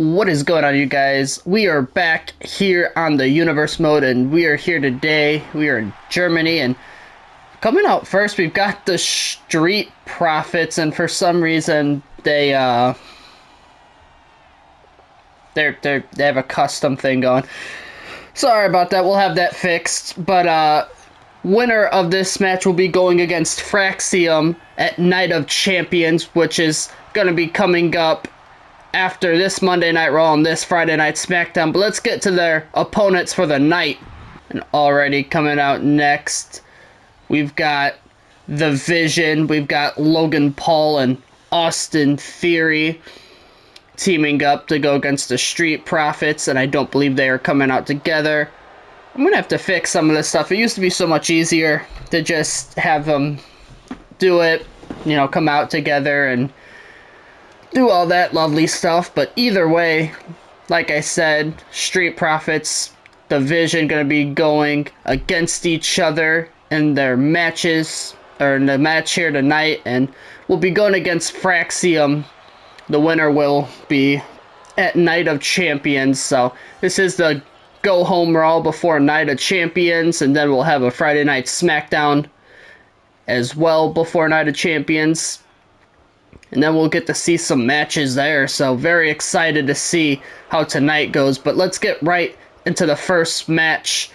What is going on, you guys? We are back here on the universe mode, and we are here today. We are in Germany, and coming out first, we've got the Street Profits, and for some reason they have a custom thing going. Sorry about that. We'll have that fixed. But winner of this match will be going against Fraxium at Night of Champions, which is going to be coming up after this Monday Night Raw and this Friday Night SmackDown. But let's get to their opponents for the night. And already coming out next, we've got The Vision, we've got Logan Paul and Austin Theory teaming up to go against the Street Profits, and I don't believe they are coming out together. I'm going to have to fix some of this stuff. It used to be so much easier to just have them do it, you know, come out together and do all that lovely stuff. But either way, like I said, Street Profits, The Vision, going to be going against each other in their matches, or in the match here tonight, and we'll be going against Fraxium. The winner will be at Night of Champions. So this is the go home Raw before Night of Champions, and then we'll have a Friday Night SmackDown as well before Night of Champions. And then we'll get to see some matches there. So very excited to see how tonight goes. But let's get right into the first match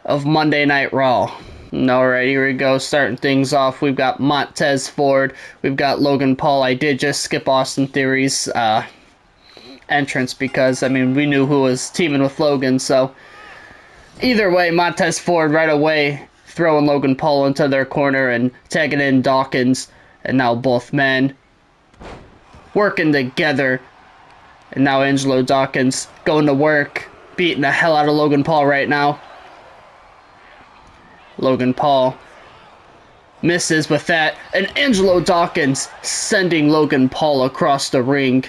of Monday Night Raw. Alright, here we go. Starting things off, we've got Montez Ford. We've got Logan Paul. I did just skip Austin Theory's entrance because, I mean, we knew who was teaming with Logan. So either way, Montez Ford right away throwing Logan Paul into their corner and tagging in Dawkins. And now both men working together, and now Angelo Dawkins going to work, beating the hell out of Logan Paul right now. Logan Paul misses with that, and Angelo Dawkins sending Logan Paul across the ring.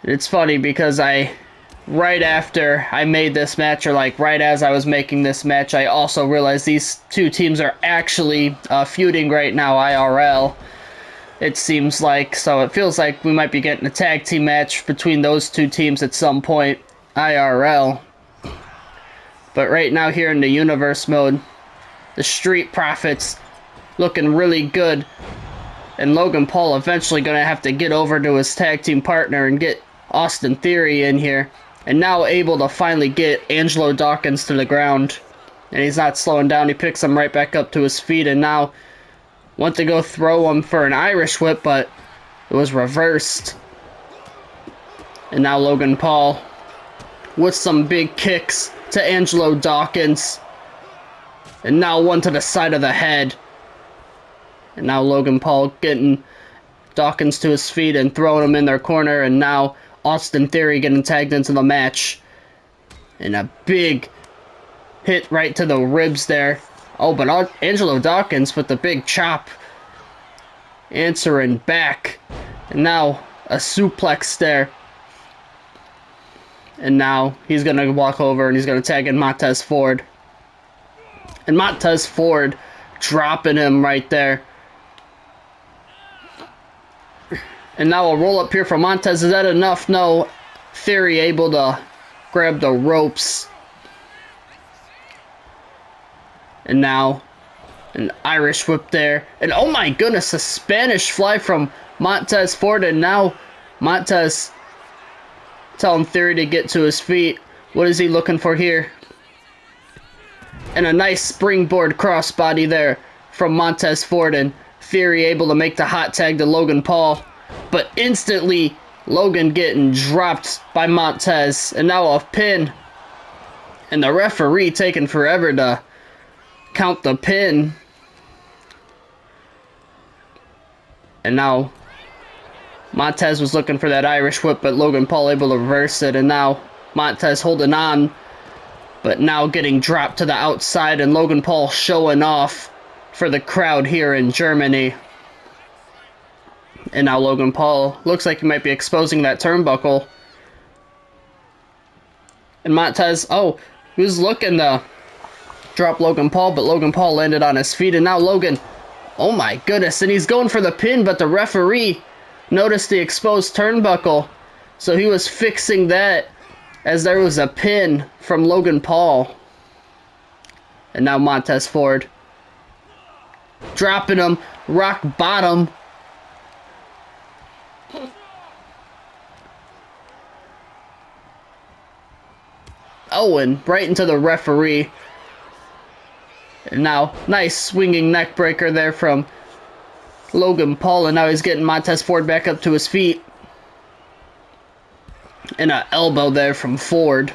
It's funny because right after I made this match, or like right as I was making this match, I also realized these two teams are actually feuding right now, IRL. It seems like, so it feels like we might be getting a tag team match between those two teams at some point, IRL. But right now here in the universe mode, the Street Profits looking really good. And Logan Paul eventually going to have to get over to his tag team partner and get Austin Theory in here. And now able to finally get Angelo Dawkins to the ground. And he's not slowing down. He picks him right back up to his feet, and now went to go throw him for an Irish whip, but it was reversed. And now Logan Paul with some big kicks to Angelo Dawkins. And now one to the side of the head. And now Logan Paul getting Dawkins to his feet and throwing him in their corner. And now Austin Theory getting tagged into the match. And a big hit right to the ribs there. Oh, but Angelo Dawkins with the big chop answering back. And now a suplex there. And now he's going to walk over and he's going to tag in Montez Ford. And Montez Ford dropping him right there. And now a roll up here from Montez. Is that enough? No. Theory able to grab the ropes. And now an Irish whip there. And oh my goodness, a Spanish fly from Montez Ford. And now Montez telling Theory to get to his feet. What is he looking for here? And a nice springboard crossbody there from Montez Ford. And Theory able to make the hot tag to Logan Paul. But instantly, Logan getting dropped by Montez. And now a pin. And the referee taking forever to count the pin. And now Montez was looking for that Irish whip, but Logan Paul able to reverse it. And now Montez holding on, but now getting dropped to the outside, and Logan Paul showing off for the crowd here in Germany. And now Logan Paul looks like he might be exposing that turnbuckle. And Montez, oh, he was looking to drop Logan Paul, but Logan Paul landed on his feet, and now Logan, oh my goodness, and he's going for the pin, but the referee noticed the exposed turnbuckle, so he was fixing that as there was a pin from Logan Paul. And now Montez Ford dropping him, rock bottom. Owen right into the referee. And now, nice swinging neck breaker there from Logan Paul, and now he's getting Montez Ford back up to his feet. And an elbow there from Ford.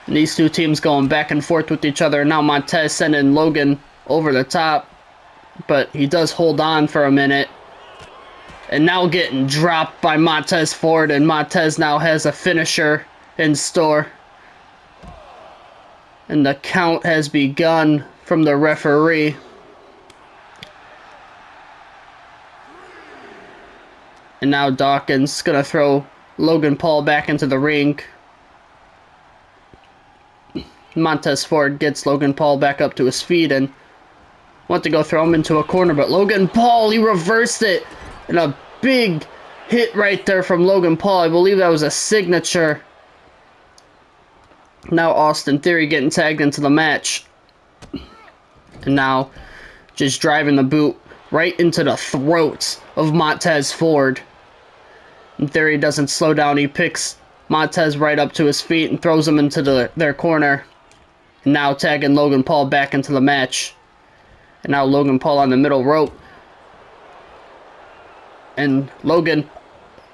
And these two teams going back and forth with each other. Now Montez sending Logan over the top, but he does hold on for a minute. And now getting dropped by Montez Ford, and Montez now has a finisher in store. And the count has begun from the referee. And now Dawkins gonna throw Logan Paul back into the ring. Montez Ford gets Logan Paul back up to his feet and went to go throw him into a corner, but Logan Paul, he reversed it. And a big hit right there from Logan Paul. I believe that was a signature. Now Austin Theory getting tagged into the match. And now just driving the boot right into the throats of Montez Ford. And Theory doesn't slow down. He picks Montez right up to his feet and throws him into their corner. And now tagging Logan Paul back into the match. And now Logan Paul on the middle rope. And Logan,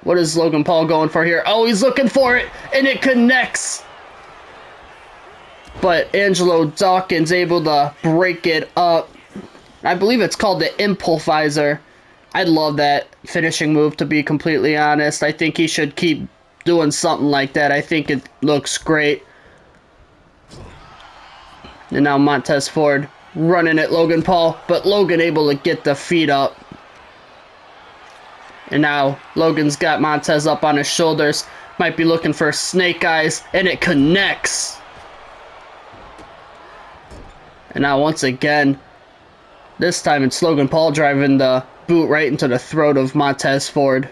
what is Logan Paul going for here? Oh, he's looking for it, and it connects. But Angelo Dawkins able to break it up. I believe it's called the Impulsizer. I love that finishing move, to be completely honest. I think he should keep doing something like that. I think it looks great. And now Montez Ford running at Logan Paul, but Logan able to get the feet up. And now Logan's got Montez up on his shoulders. Might be looking for snake eyes, and it connects. And now once again, this time it's Logan Paul driving the boot right into the throat of Montez Ford.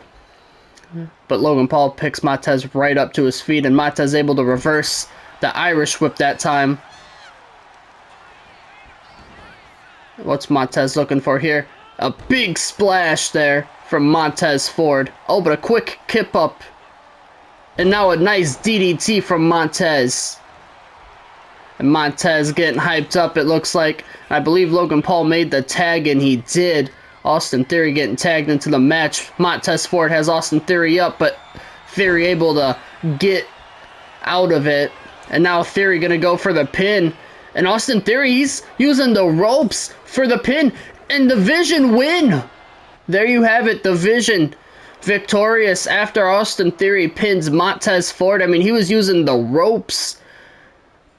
But Logan Paul picks Montez right up to his feet, and Montez able to reverse the Irish whip that time. What's Montez looking for here? A big splash there from Montez Ford. Oh, but a quick kip up. And now a nice DDT from Montez. And Montez getting hyped up, it looks like. I believe Logan Paul made the tag, and he did. Austin Theory getting tagged into the match. Montez Ford has Austin Theory up, but Theory able to get out of it. And now Theory going to go for the pin. And Austin Theory, he's using the ropes for the pin. And the Vision win. There you have it. The Vision victorious after Austin Theory pins Montez Ford. I mean, he was using the ropes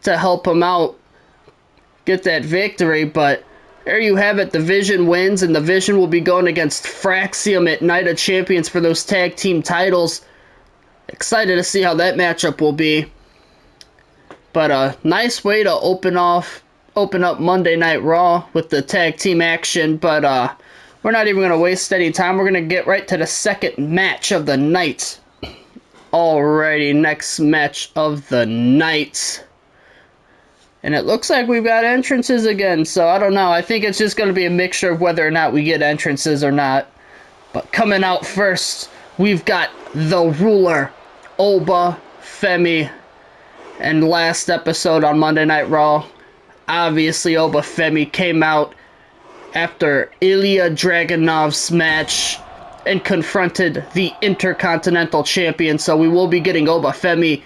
to help him out get that victory. But there you have it. The Vision wins. And the Vision will be going against Fraxium at Night of Champions for those tag team titles. Excited to see how that matchup will be. But a nice way to open up Monday Night Raw with the tag team action. But we're not even going to waste any time. We're going to get right to the second match of the night. Alrighty, next match of the night. And it looks like we've got entrances again. So I don't know. I think it's just going to be a mixture of whether or not we get entrances or not. But coming out first, we've got the Ruler, Oba Femi. And last episode on Monday Night Raw, obviously Oba Femi came out after Ilya Dragunov's match and confronted the Intercontinental Champion. So we will be getting Oba Femi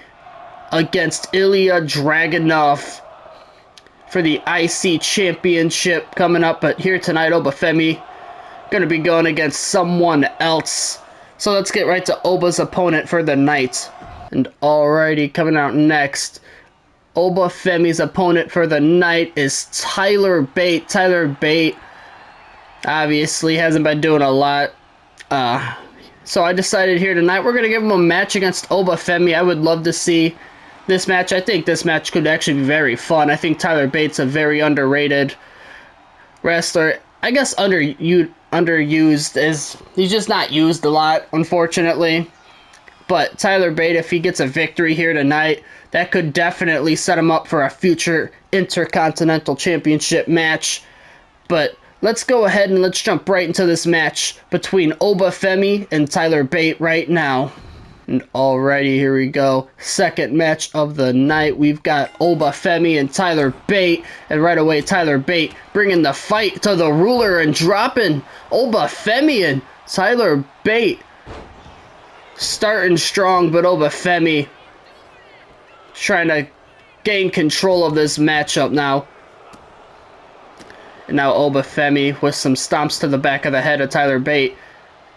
against Ilya Dragunov for the IC Championship coming up. But here tonight, Oba Femi going to be going against someone else. So let's get right to Oba's opponent for the night. And alrighty, coming out next, Oba Femi's opponent for the night is Tyler Bate. Tyler Bate obviously hasn't been doing a lot. So I decided here tonight we're going to give him a match against Oba Femi. I would love to see this match. I think this match could actually be very fun. I think Tyler Bate's a very underrated wrestler. I guess underused, as he's just not used a lot, unfortunately. But Tyler Bate, if he gets a victory here tonight, that could definitely set him up for a future Intercontinental Championship match. But let's go ahead and let's jump right into this match between Oba Femi and Tyler Bate right now. And alrighty, here we go. Second match of the night. We've got Oba Femi and Tyler Bate. And right away, Tyler Bate bringing the fight to the ruler and dropping Oba Femi and Tyler Bate. Starting strong, but Oba Femi trying to gain control of this matchup now. And now Oba Femi with some stomps to the back of the head of Tyler Bate.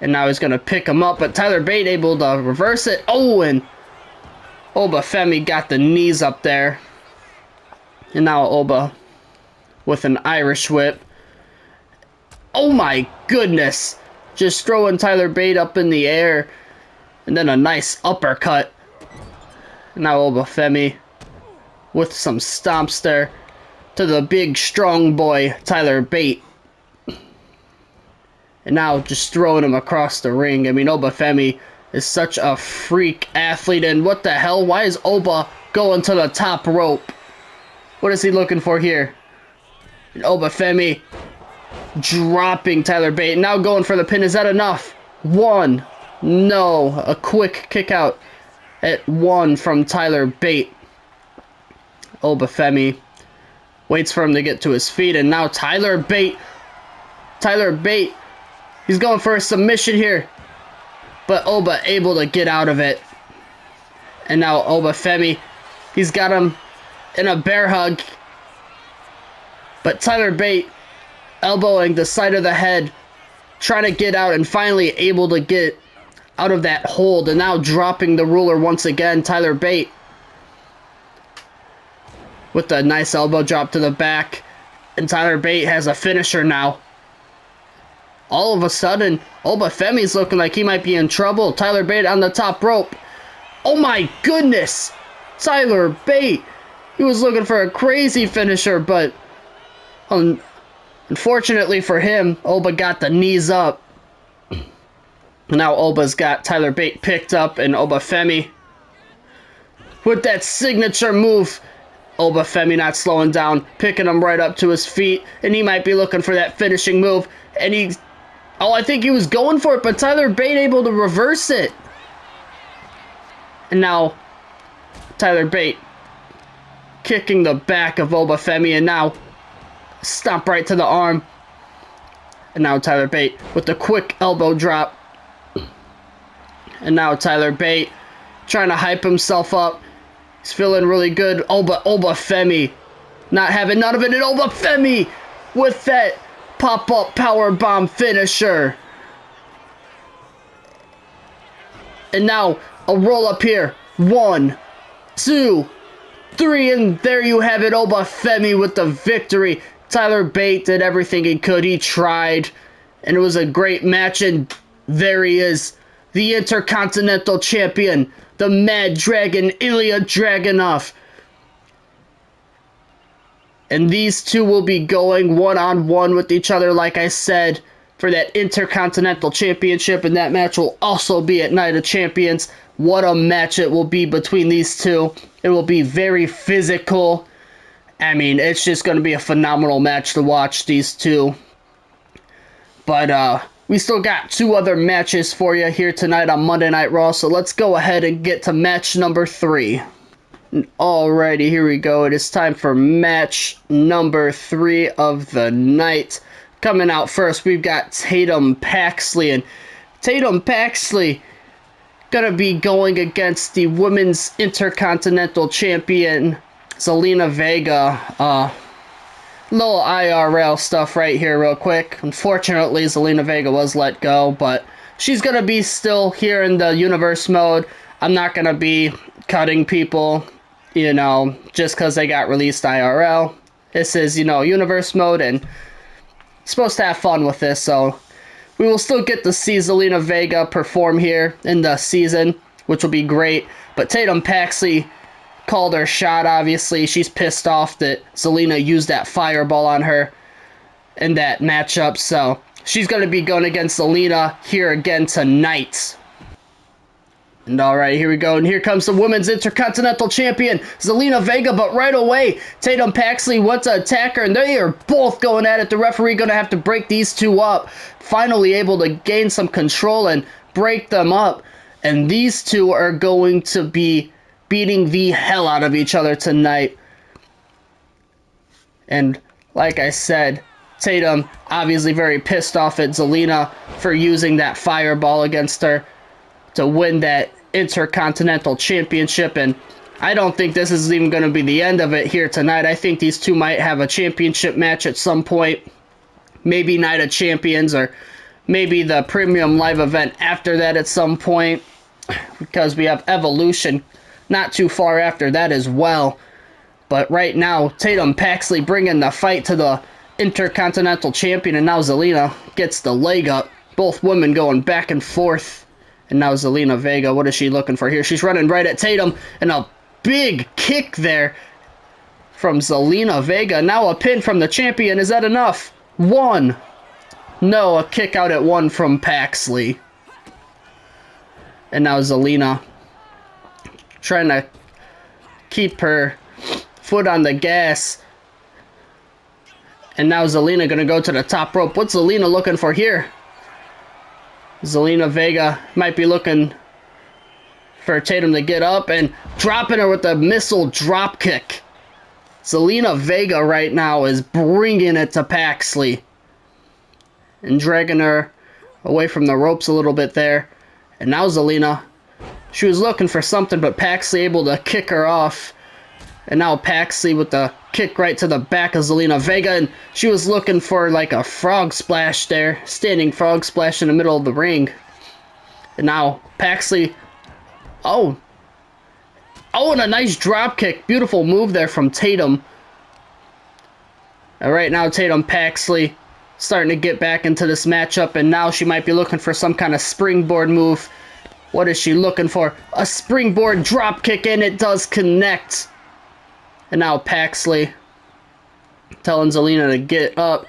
And now he's going to pick him up, but Tyler Bate able to reverse it. Oh, and Oba Femi got the knees up there. And now Oba with an Irish whip. Oh my goodness. Just throwing Tyler Bate up in the air. And then a nice uppercut. And now Oba Femi with some stomps there to the big strong boy Tyler Bate. And now just throwing him across the ring. I mean, Oba Femi is such a freak athlete. And what the hell? Why is Oba going to the top rope? What is he looking for here? And Oba Femi dropping Tyler Bate. Now going for the pin. Is that enough? One. No. A quick kick out at one from Tyler Bate. Oba Femi waits for him to get to his feet. And now Tyler Bate. He's going for a submission here. But Oba able to get out of it. And now Oba Femi, he's got him in a bear hug. But Tyler Bate elbowing the side of the head, trying to get out and finally able to get out of that hold. And now dropping the ruler once again, Tyler Bate with a nice elbow drop to the back. And Tyler Bate has a finisher now. All of a sudden, Oba Femi's looking like he might be in trouble. Tyler Bate on the top rope. Oh my goodness! Tyler Bate! He was looking for a crazy finisher, but unfortunately for him, Oba got the knees up. Now Oba's got Tyler Bate picked up, and Oba Femi with that signature move. Oba Femi not slowing down, picking him right up to his feet, and he might be looking for that finishing move. And I think he was going for it, but Tyler Bate able to reverse it. And now Tyler Bate kicking the back of Oba Femi, and now stomp right to the arm. And now Tyler Bate with the quick elbow drop. And now Tyler Bate trying to hype himself up. He's feeling really good. Oba Femi not having none of it. And Oba Femi with that pop-up powerbomb finisher. And now a roll-up here. 1, 2, 3, and there you have it. Oba Femi with the victory. Tyler Bate did everything he could. He tried, and it was a great match. And there he is, the Intercontinental Champion, the Mad Dragon, Ilya Dragunov. And these two will be going one-on-one with each other, like I said, for that Intercontinental Championship. And that match will also be at Night of Champions. What a match it will be between these two. It will be very physical. I mean, it's just going to be a phenomenal match to watch, these two. But we still got 2 other matches for you here tonight on Monday Night Raw. So let's go ahead and get to match number 3. Alrighty, here we go. It is time for match number 3 of the night. Coming out first, we've got Tatum Paxley. And Tatum Paxley gonna be going against the Women's Intercontinental Champion, Zelina Vega. Little IRL stuff right here real quick. Unfortunately, Zelina Vega was let go, but she's gonna be still here in the universe mode. I'm not gonna be cutting people, you know, just because they got released IRL. This is, you know, universe mode, and supposed to have fun with this, so we will still get to see Zelina Vega perform here in the season, which will be great. But Tatum Paxley called her shot, obviously. She's pissed off that Zelina used that fireball on her in that matchup, so she's going to be going against Zelina here again tonight. And alright, here we go. And here comes the Women's Intercontinental Champion, Zelina Vega. But right away, Tatum Paxley went to attack her, and they are both going at it. The referee going to have to break these two up. Finally able to gain some control and break them up. And these two are going to be beating the hell out of each other tonight. And like I said, Tatum obviously very pissed off at Zelina for using that fireball against her to win that Intercontinental Championship. And I don't think this is even going to be the end of it here tonight. I think these two might have a championship match at some point. Maybe Night of Champions, or maybe the premium live event after that at some point, because we have Evolution not too far after that as well. But right now, Tatum Paxley bringing the fight to the Intercontinental Champion, and now Zelina gets the leg up. Both women going back and forth. And now Zelina Vega, what is she looking for here? She's running right at Tatum, and a big kick there from Zelina Vega. Now a pin from the champion. Is that enough? One. No, a kick out at one from Paxley. And now Zelina trying to keep her foot on the gas. And now Zelina going to go to the top rope. What's Zelina looking for here? Zelina Vega might be looking for Tatum to get up, and dropping her with a missile drop kick. Zelina Vega right now is bringing it to Paxley and dragging her away from the ropes a little bit there. And now Zelina, she was looking for something, but Paxley able to kick her off. And now Paxley with the kick right to the back of Zelina Vega. And she was looking for like a frog splash there. Standing frog splash in the middle of the ring. And now Paxley. Oh, and a nice drop kick. Beautiful move there from Tatum. And right now Tatum Paxley starting to get back into this matchup. And now she might be looking for some kind of springboard move. What is she looking for? A springboard drop kick, and it does connect. And now Paxley telling Zelina to get up.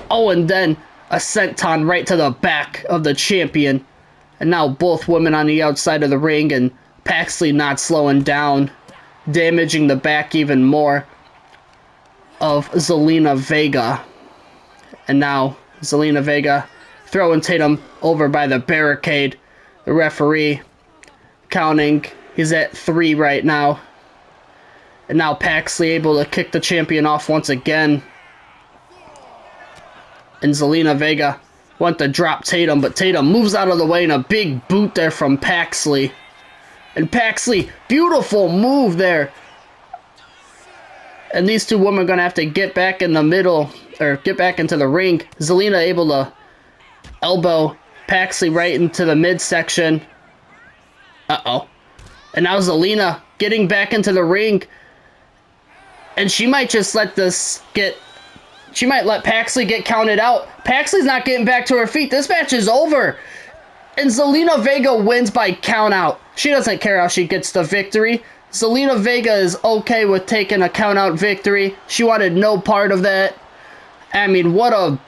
Oh, and then a senton right to the back of the champion. And now both women on the outside of the ring, and Paxley not slowing down, damaging the back even more of Zelina Vega. And now Zelina Vega throwing Tatum over by the barricade. The referee counting. He's at 3 right now. And now Paxley able to kick the champion off once again. And Zelina Vega went to drop Tatum, but Tatum moves out of the way, and a big boot there from Paxley. And Paxley, beautiful move there. And these two women are going to have to get back in the middle, or get back into the ring. Zelina able to elbow Paxley right into the midsection. Uh-oh. And now Zelina getting back into the ring. And she might just let this get... She might let Paxley get counted out. Paxley's not getting back to her feet. This match is over. And Zelina Vega wins by count out. She doesn't care how she gets the victory. Zelina Vega is okay with taking a count out victory. She wanted no part of that. I mean, what a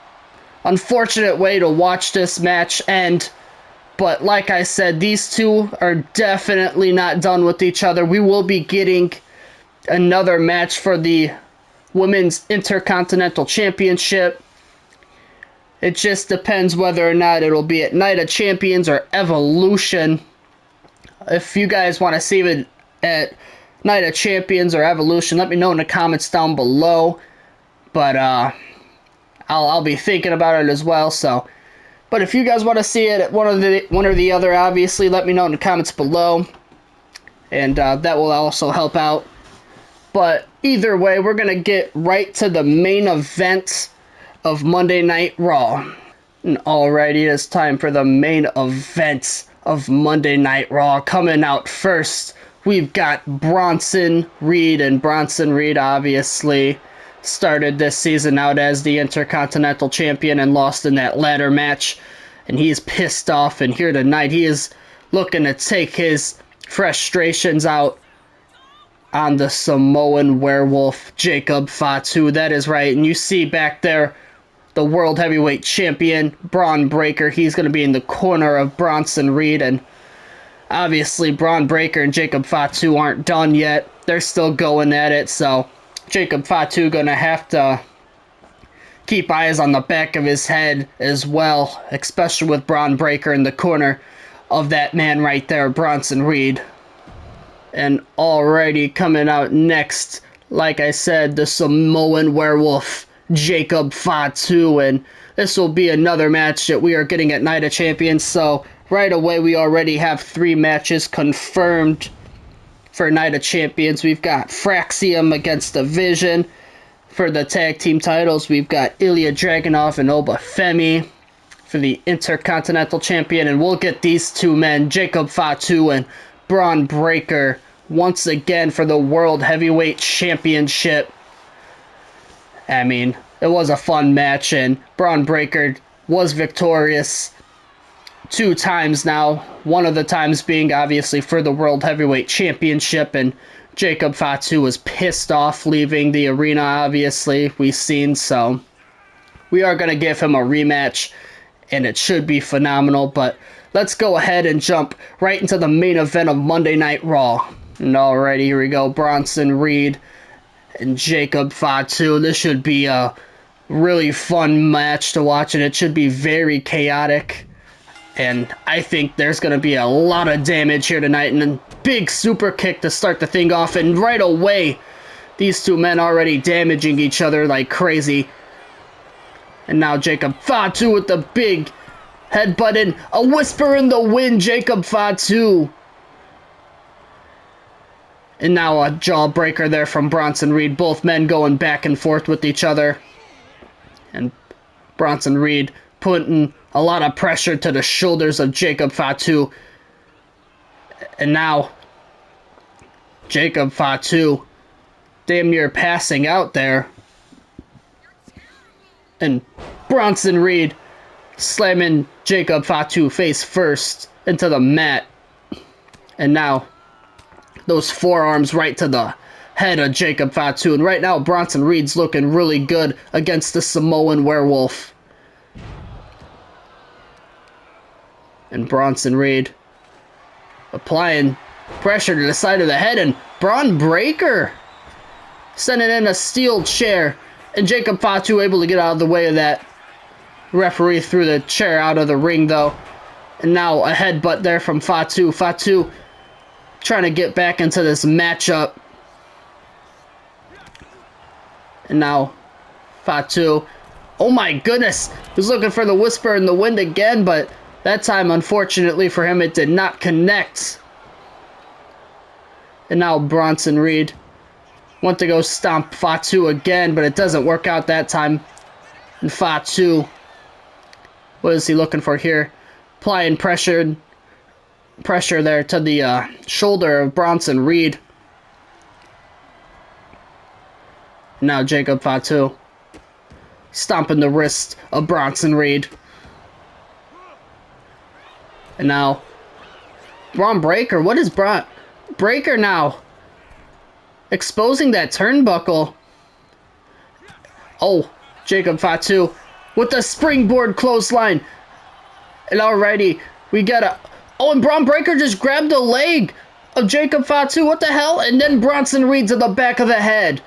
unfortunate way to watch this match end. But like I said, these two are definitely not done with each other. We will be getting another match for the Women's Intercontinental Championship. It just depends whether or not it'll be at Night of Champions or Evolution. If you guys want to see it at Night of Champions or Evolution, let me know in the comments down below. But I'll be thinking about it as well. So, but if you guys want to see it at one or the other, obviously let me know in the comments below, and that will also help out. But either way, we're going to get right to the main event of Monday Night Raw. And alrighty, it is time for the main event of Monday Night Raw. Coming out first, we've got Bronson Reed. And Bronson Reed obviously started this season out as the Intercontinental Champion and lost in that ladder match. And he's pissed off, and here tonight he is looking to take his frustrations out on the Samoan werewolf, Jacob Fatu. That is right. And you see back there the World Heavyweight Champion, Braun Breaker. He's going to be in the corner of Bronson Reed, and obviously Braun Breaker and Jacob Fatu aren't done yet. They're still going at it, so Jacob Fatu going to have to keep eyes on the back of his head as well, especially with Braun Breaker in the corner of that man right there, Bronson Reed. And already coming out next, like I said, the Samoan Werewolf, Jacob Fatu, and this will be another match that we are getting at Night of Champions. So right away we already have 3 matches confirmed for Night of Champions. We've got Fraxium against Division. For the tag team titles, we've got Ilya Dragunov and Oba Femi for the Intercontinental Champion, and we'll get these 2 men, Jacob Fatu and Braun Breaker, once again for the World Heavyweight Championship. I mean, it was a fun match, and Braun Breaker was victorious 2 times now, one of the times being obviously for the World Heavyweight Championship, and Jacob Fatu was pissed off leaving the arena, obviously, we've seen, so we are going to give him a rematch, and it should be phenomenal, but let's go ahead and jump right into the main event of Monday Night Raw. And alrighty, here we go, Bronson Reed and Jacob Fatu. This should be a really fun match to watch, and it should be very chaotic. And I think there's going to be a lot of damage here tonight. And a big super kick to start the thing off. And right away, these 2 men already damaging each other like crazy. And now Jacob Fatu with the big headbutt and a whisper in the wind, Jacob Fatu. And now a jawbreaker there from Bronson Reed. Both men going back and forth with each other. And Bronson Reed putting a lot of pressure to the shoulders of Jacob Fatu. And now Jacob Fatu damn near passing out there. And Bronson Reed slamming Jacob Fatu face first into the mat. And now those forearms right to the head of Jacob Fatu. And right now Bronson Reed's looking really good against the Samoan Werewolf. And Bronson Reed applying pressure to the side of the head, and Braun Breaker sending in a steel chair, and Jacob Fatu able to get out of the way of that. Referee threw the chair out of the ring though, and now a headbutt there from Fatu. Fatu trying to get back into this matchup, and now Fatu, oh my goodness, was looking for the whisper in the wind again, but that time, unfortunately for him, it did not connect. And now Bronson Reed went to go stomp Fatu again, but it doesn't work out that time. And Fatu, what is he looking for here? Applying pressure there to the shoulder of Bronson Reed. Now Jacob Fatu stomping the wrist of Bronson Reed. And now Braun Breaker, what is Braun Breaker now? Exposing that turnbuckle. Oh, Jacob Fatu with the springboard clothesline. And alrighty, we got a... Oh, and Braun Breaker just grabbed the leg of Jacob Fatu. What the hell? And then Bronson Reed to the back of the head.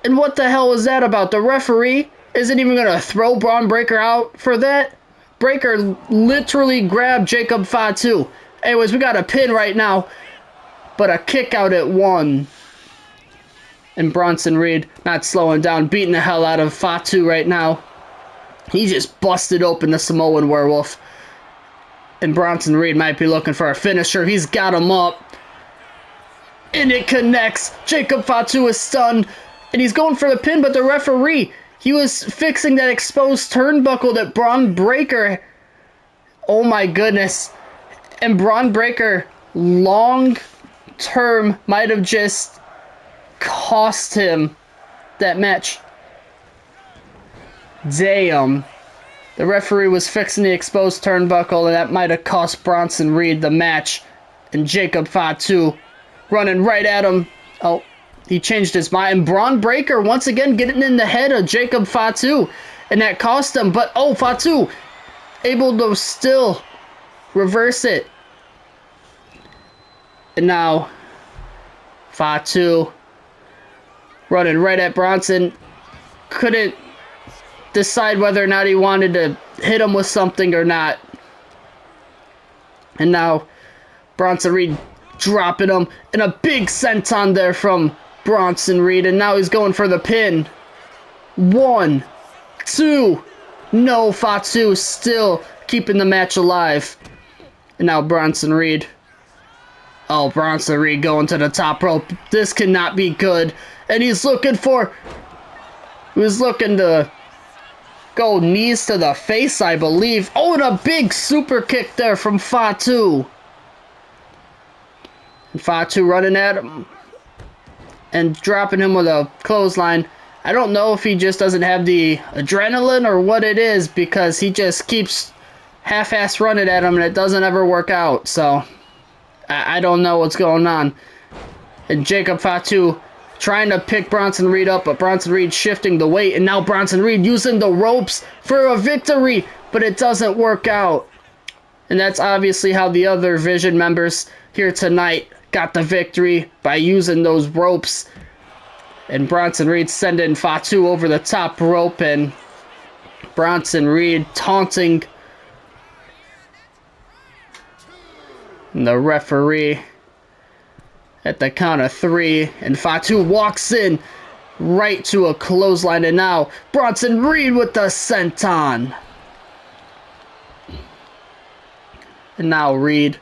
And what the hell was that about? The referee isn't even going to throw Braun Breaker out for that? Breaker literally grabbed Jacob Fatu. Anyways, we got a pin right now, but a kick out at 1. And Bronson Reed not slowing down, beating the hell out of Fatu right now. He just busted open the Samoan Werewolf. And Bronson Reed might be looking for a finisher. He's got him up. And it connects. Jacob Fatu is stunned. And he's going for the pin, but the referee, he was fixing that exposed turnbuckle that Braun Breaker... Oh my goodness. And Braun Breaker, long term, might have just cost him that match. Damn. The referee was fixing the exposed turnbuckle, and that might have cost Bronson Reed the match. And Jacob Fatu running right at him. Oh, he changed his mind. And Braun Breaker once again getting in the head of Jacob Fatu. And that cost him, but oh, Fatu able to still reverse it. And now Fatu running right at Bronson. Couldn't decide whether or not he wanted to hit him with something or not. And now Bronson Reed dropping him. And a big senton there from Bronson Reed. And now he's going for the pin. 1, 2. No, Fatu still keeping the match alive. And now Bronson Reed. Oh, Bronson Reed going to the top rope. This cannot be good. And he's looking for... He was looking to go knees to the face, I believe. Oh, and a big super kick there from Fatu. And Fatu running at him and dropping him with a clothesline. I don't know if he just doesn't have the adrenaline or what it is, because he just keeps half-ass running at him and it doesn't ever work out. So I don't know what's going on. And Jacob Fatu trying to pick Bronson Reed up, but Bronson Reed shifting the weight, and now Bronson Reed using the ropes for a victory, but it doesn't work out. And that's obviously how the other Vision members here tonight got the victory, by using those ropes. And Bronson Reed sending Fatu over the top rope, and Bronson Reed taunting the referee at the count of 3, and Fatu walks in right to a clothesline, and now Bronson Reed with the senton. And now Reed.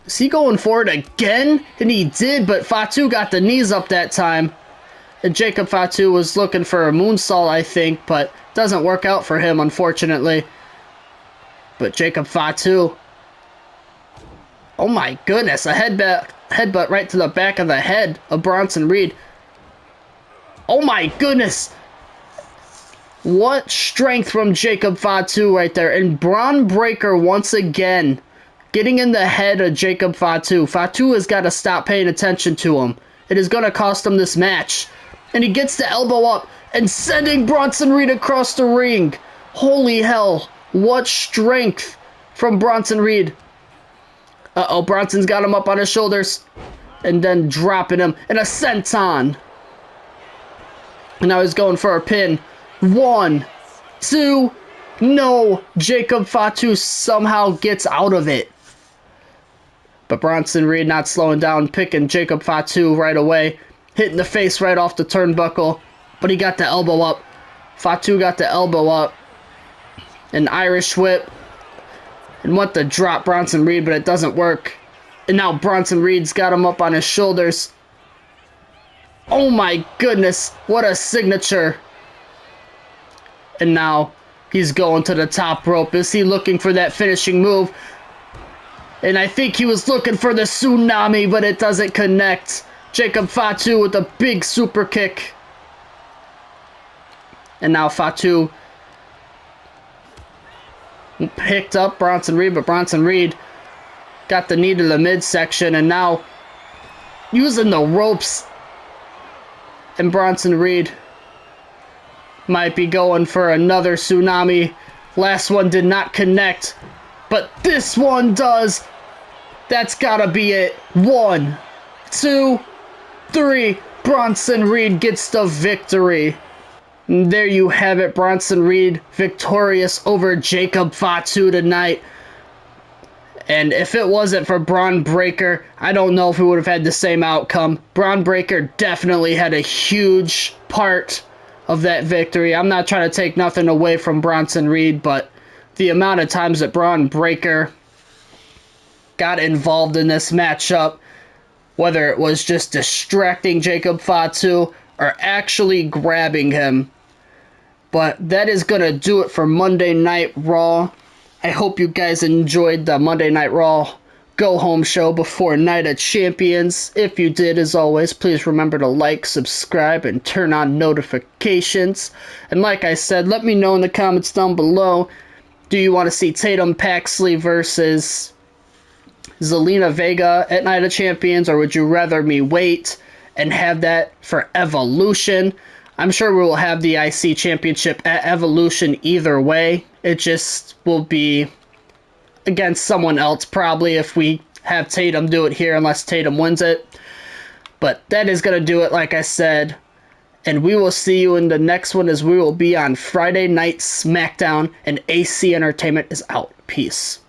Is he going for it again? And he did, but Fatu got the knees up that time. And Jacob Fatu was looking for a moonsault, I think, but doesn't work out for him, unfortunately. But Jacob Fatu. Oh my goodness, a headbutt right to the back of the head of Bronson Reed. Oh my goodness. What strength from Jacob Fatu right there. And Braun Breaker once again getting in the head of Jacob Fatu. Fatu has got to stop paying attention to him. It is going to cost him this match. And he gets the elbow up and sending Bronson Reed across the ring. Holy hell. What strength from Bronson Reed. Uh-oh, Bronson's got him up on his shoulders. And then dropping him. And a senton. And now he's going for a pin. 1, 2. No. Jacob Fatu somehow gets out of it. But Bronson Reed not slowing down, picking Jacob Fatu right away. Hitting the face right off the turnbuckle. But he got the elbow up. Fatu got the elbow up. An Irish whip. And went to drop Bronson Reed, but it doesn't work. And now Bronson Reed's got him up on his shoulders. Oh my goodness, what a signature. And now he's going to the top rope. Is he looking for that finishing move? And I think he was looking for the tsunami, but it doesn't connect. Jacob Fatu with a big super kick. And now Fatu picked up Bronson Reed, but Bronson Reed got the knee to the midsection, and now using the ropes. And Bronson Reed might be going for another tsunami. Last one did not connect, but this one does. That's gotta be it. 1, 2, 3. Bronson Reed gets the victory. And there you have it, Bronson Reed victorious over Jacob Fatu tonight. And if it wasn't for Braun Breaker, I don't know if we would have had the same outcome. Braun Breaker definitely had a huge part of that victory. I'm not trying to take nothing away from Bronson Reed, but the amount of times that Braun Breaker got involved in this matchup, whether it was just distracting Jacob Fatu or actually grabbing him. But that is going to do it for Monday Night Raw. I hope you guys enjoyed the Monday Night Raw go-home show before Night of Champions. If you did, as always, please remember to like, subscribe, and turn on notifications. And like I said, let me know in the comments down below, do you want to see Tatum Paxley versus Zelina Vega at Night of Champions, or would you rather me wait and have that for Evolution? I'm sure we will have the IC championship at Evolution either way. It just will be against someone else probably if we have Tatum do it here, unless Tatum wins it. But that is going to do it, like I said. And we will see you in the next one, as we will be on Friday Night SmackDown, and AC Entertainment is out. Peace.